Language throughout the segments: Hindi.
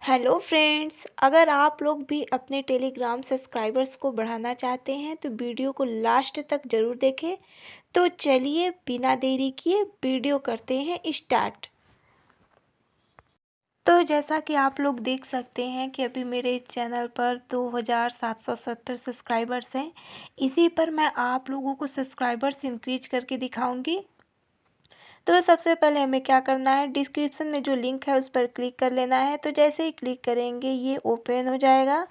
हेलो फ्रेंड्स, अगर आप लोग भी अपने टेलीग्राम सब्सक्राइबर्स को बढ़ाना चाहते हैं तो वीडियो को लास्ट तक ज़रूर देखें। तो चलिए बिना देरी किए वीडियो करते हैं स्टार्ट। तो जैसा कि आप लोग देख सकते हैं कि अभी मेरे चैनल पर 2770 सब्सक्राइबर्स हैं। इसी पर मैं आप लोगों को सब्सक्राइबर्स इंक्रीज करके दिखाऊंगी। तो सबसे पहले हमें क्या करना है, डिस्क्रिप्शन में जो लिंक है उस पर क्लिक कर लेना है। तो जैसे ही क्लिक करेंगे ये ओपन हो जाएगा।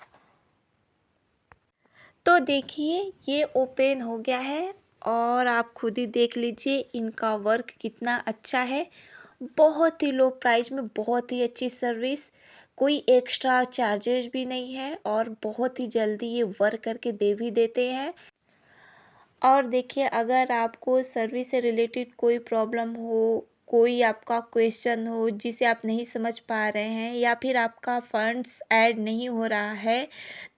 तो देखिए ये ओपन हो गया है और आप खुद ही देख लीजिए इनका वर्क कितना अच्छा है। बहुत ही लो प्राइस में बहुत ही अच्छी सर्विस, कोई एक्स्ट्रा चार्जेस भी नहीं है और बहुत ही जल्दी ये वर्क करके दे भी देते हैं। और देखिए अगर आपको सर्विस से रिलेटेड कोई प्रॉब्लम हो, कोई आपका क्वेश्चन हो जिसे आप नहीं समझ पा रहे हैं या फिर आपका फंड्स ऐड नहीं हो रहा है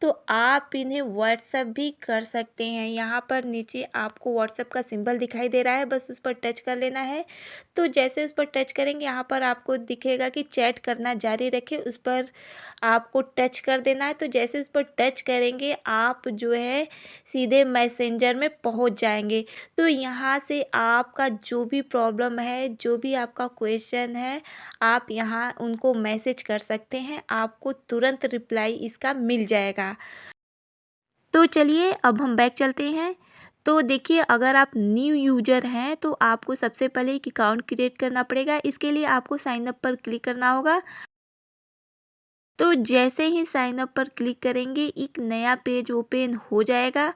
तो आप इन्हें व्हाट्सएप भी कर सकते हैं। यहाँ पर नीचे आपको व्हाट्सएप का सिंबल दिखाई दे रहा है, बस उस पर टच कर लेना है। तो जैसे उस पर टच करेंगे यहाँ पर आपको दिखेगा कि चैट करना जारी रखें, उस पर आपको टच कर देना है। तो जैसे उस पर टच करेंगे आप जो है सीधे मैसेंजर में पहुंच जाएंगे। तो यहाँ से आपका जो भी प्रॉब्लम है, जो भी आपका क्वेश्चन है, आप यहाँ उनको मैसेज कर सकते हैं, आपको तुरंत रिप्लाई इसका मिल जाएगा। तो चलिए अब हम बैक चलते हैं। तो देखिए अगर आप न्यू यूजर हैं तो आपको सबसे पहले एक अकाउंट क्रिएट करना पड़ेगा। इसके लिए आपको साइन अप पर क्लिक करना होगा। तो जैसे ही साइन अप पर क्लिक करेंगे एक नया पेज ओपन हो जाएगा।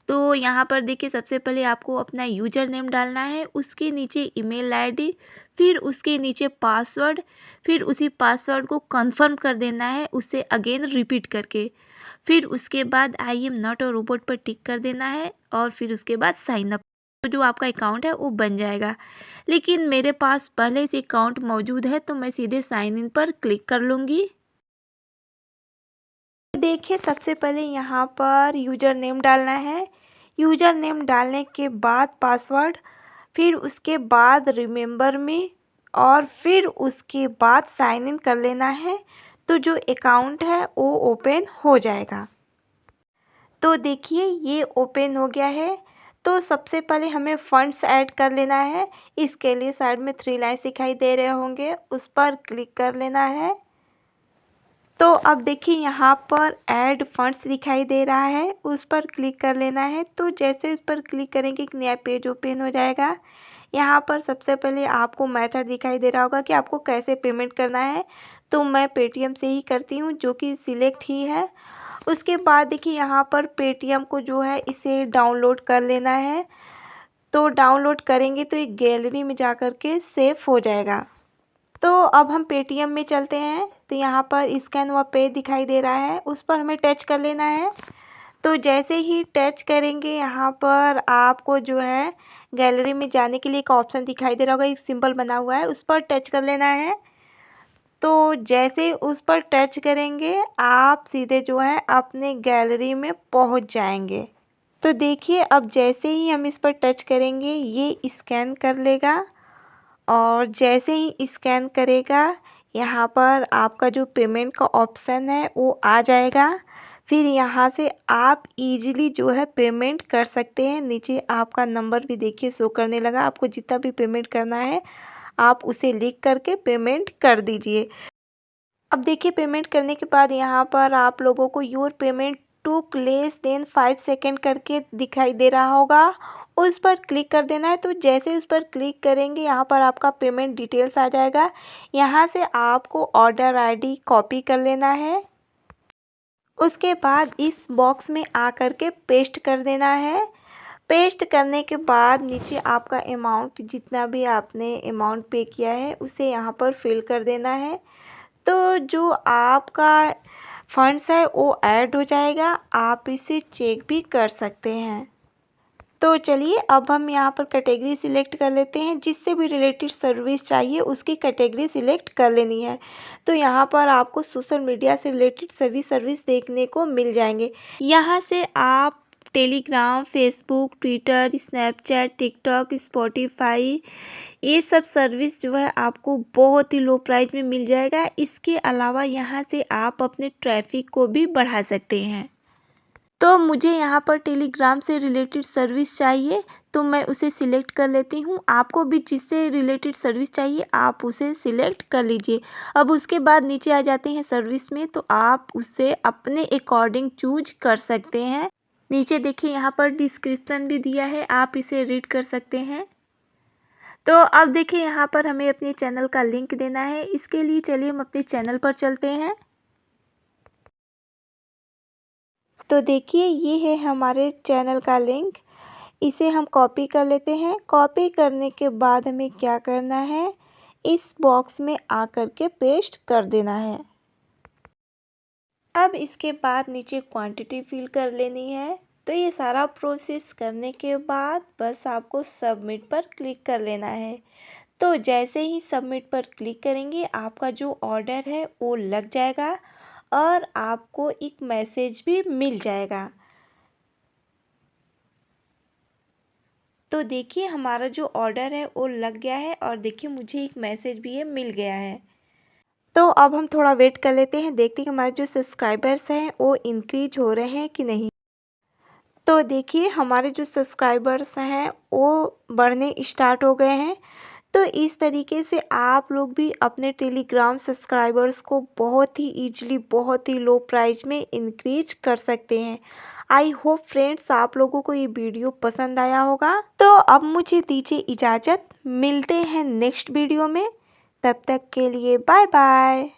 तो यहाँ पर देखिए सबसे पहले आपको अपना यूजर नेम डालना है, उसके नीचे ईमेल आईडी, फिर उसके नीचे पासवर्ड, फिर उसी पासवर्ड को कंफर्म कर देना है उसे अगेन रिपीट करके। फिर उसके बाद I am not a robot पर टिक कर देना है और फिर उसके बाद साइन अप। तो जो आपका अकाउंट है वो बन जाएगा। लेकिन मेरे पास पहले से अकाउंट मौजूद है तो मैं सीधे साइन इन पर क्लिक कर लूँगी। देखिए सबसे पहले यहाँ पर यूजर नेम डालना है। यूजर नेम डालने के बाद पासवर्ड, फिर उसके बाद रिमेंबर मी और फिर उसके बाद साइन इन कर लेना है। तो जो अकाउंट है वो ओपन हो जाएगा। तो देखिए ये ओपन हो गया है। तो सबसे पहले हमें फंड्स ऐड कर लेना है। इसके लिए साइड में 3 लाइन्स दिखाई दे रहे होंगे, उस पर क्लिक कर लेना है। तो अब देखिए यहाँ पर ऐड फंड्स दिखाई दे रहा है, उस पर क्लिक कर लेना है। तो जैसे उस पर क्लिक करेंगे एक नया पेज ओपन हो जाएगा। यहाँ पर सबसे पहले आपको मेथड दिखाई दे रहा होगा कि आपको कैसे पेमेंट करना है। तो मैं पेटीएम से ही करती हूँ, जो कि सिलेक्ट ही है। उसके बाद देखिए यहाँ पर पेटीएम को जो है इसे डाउनलोड कर लेना है। तो डाउनलोड करेंगे तो एक गैलरी में जा कर के सेव हो जाएगा। तो अब हम पेटीएम में चलते हैं। तो यहाँ पर स्कैन व पे दिखाई दे रहा है, उस पर हमें टच कर लेना है। तो जैसे ही टच करेंगे यहाँ पर आपको जो है गैलरी में जाने के लिए एक ऑप्शन दिखाई दे रहा होगा, एक सिंबल बना हुआ है, उस पर टच कर लेना है। तो जैसे उस पर टच करेंगे आप सीधे जो है अपने गैलरी में पहुँच जाएंगे। तो देखिए अब जैसे ही हम इस पर टच करेंगे ये स्कैन कर लेगा और जैसे ही स्कैन करेगा यहाँ पर आपका जो पेमेंट का ऑप्शन है वो आ जाएगा। फिर यहाँ से आप इजीली जो है पेमेंट कर सकते हैं। नीचे आपका नंबर भी देखिए शो करने लगा। आपको जितना भी पेमेंट करना है आप उसे लिख करके पेमेंट कर दीजिए। अब देखिए पेमेंट करने के बाद यहाँ पर आप लोगों को your payment took less than 5 second करके दिखाई दे रहा होगा, उस पर क्लिक कर देना है। तो जैसे उस पर क्लिक करेंगे यहाँ पर आपका पेमेंट डिटेल्स आ जाएगा। यहाँ से आपको ऑर्डर आईडी कॉपी कर लेना है। उसके बाद इस बॉक्स में आकर के पेस्ट कर देना है। पेस्ट करने के बाद नीचे आपका अमाउंट जितना भी आपने अमाउंट पे किया है उसे यहाँ पर फिल कर देना है। तो जो आपका फंड्स है वो ऐड हो जाएगा, आप इसे चेक भी कर सकते हैं। तो चलिए अब हम यहाँ पर कैटेगरी सिलेक्ट कर लेते हैं, जिससे भी रिलेटेड सर्विस चाहिए उसकी कैटेगरी सिलेक्ट कर लेनी है। तो यहाँ पर आपको सोशल मीडिया से रिलेटेड सभी सर्विस देखने को मिल जाएंगे। यहाँ से आप Telegram, Facebook, Twitter, Snapchat, TikTok, Spotify, ये सब सर्विस जो है आपको बहुत ही लो प्राइस में मिल जाएगा। इसके अलावा यहाँ से आप अपने ट्रैफिक को भी बढ़ा सकते हैं। तो मुझे यहाँ पर टेलीग्राम से रिलेटेड सर्विस चाहिए, तो मैं उसे सिलेक्ट कर लेती हूँ। आपको भी जिससे रिलेटेड सर्विस चाहिए आप उसे सिलेक्ट कर लीजिए। अब उसके बाद नीचे आ जाते हैं सर्विस में, तो आप उसे अपने अकॉर्डिंग चूज कर सकते हैं। नीचे देखिए यहाँ पर डिस्क्रिप्शन भी दिया है, आप इसे रीड कर सकते हैं। तो अब देखिए यहाँ पर हमें अपने चैनल का लिंक देना है। इसके लिए चलिए हम अपने चैनल पर चलते हैं। तो देखिए ये है हमारे चैनल का लिंक, इसे हम कॉपी कर लेते हैं। कॉपी करने के बाद हमें क्या करना है, इस बॉक्स में आकर के पेस्ट कर देना है। अब इसके बाद नीचे क्वांटिटी फिल कर लेनी है। तो ये सारा प्रोसेस करने के बाद बस आपको सबमिट पर क्लिक कर लेना है। तो जैसे ही सबमिट पर क्लिक करेंगे आपका जो ऑर्डर है वो लग जाएगा और आपको एक मैसेज भी मिल जाएगा। तो देखिए हमारा जो ऑर्डर है वो लग गया है और देखिए मुझे एक मैसेज भी ये मिल गया है। तो अब हम थोड़ा वेट कर लेते हैं, देखते हैं कि हमारे जो सब्सक्राइबर्स हैं वो इंक्रीज हो रहे हैं कि नहीं। तो देखिए हमारे जो सब्सक्राइबर्स हैं वो बढ़ने स्टार्ट हो गए हैं। तो इस तरीके से आप लोग भी अपने टेलीग्राम सब्सक्राइबर्स को बहुत ही ईजिली, बहुत ही लो प्राइस में इंक्रीज कर सकते हैं। आई होप फ्रेंड्स आप लोगों को ये वीडियो पसंद आया होगा। तो अब मुझे दीजिए इजाज़त, मिलते हैं नेक्स्ट वीडियो में। तब तक के लिए बाय बाय।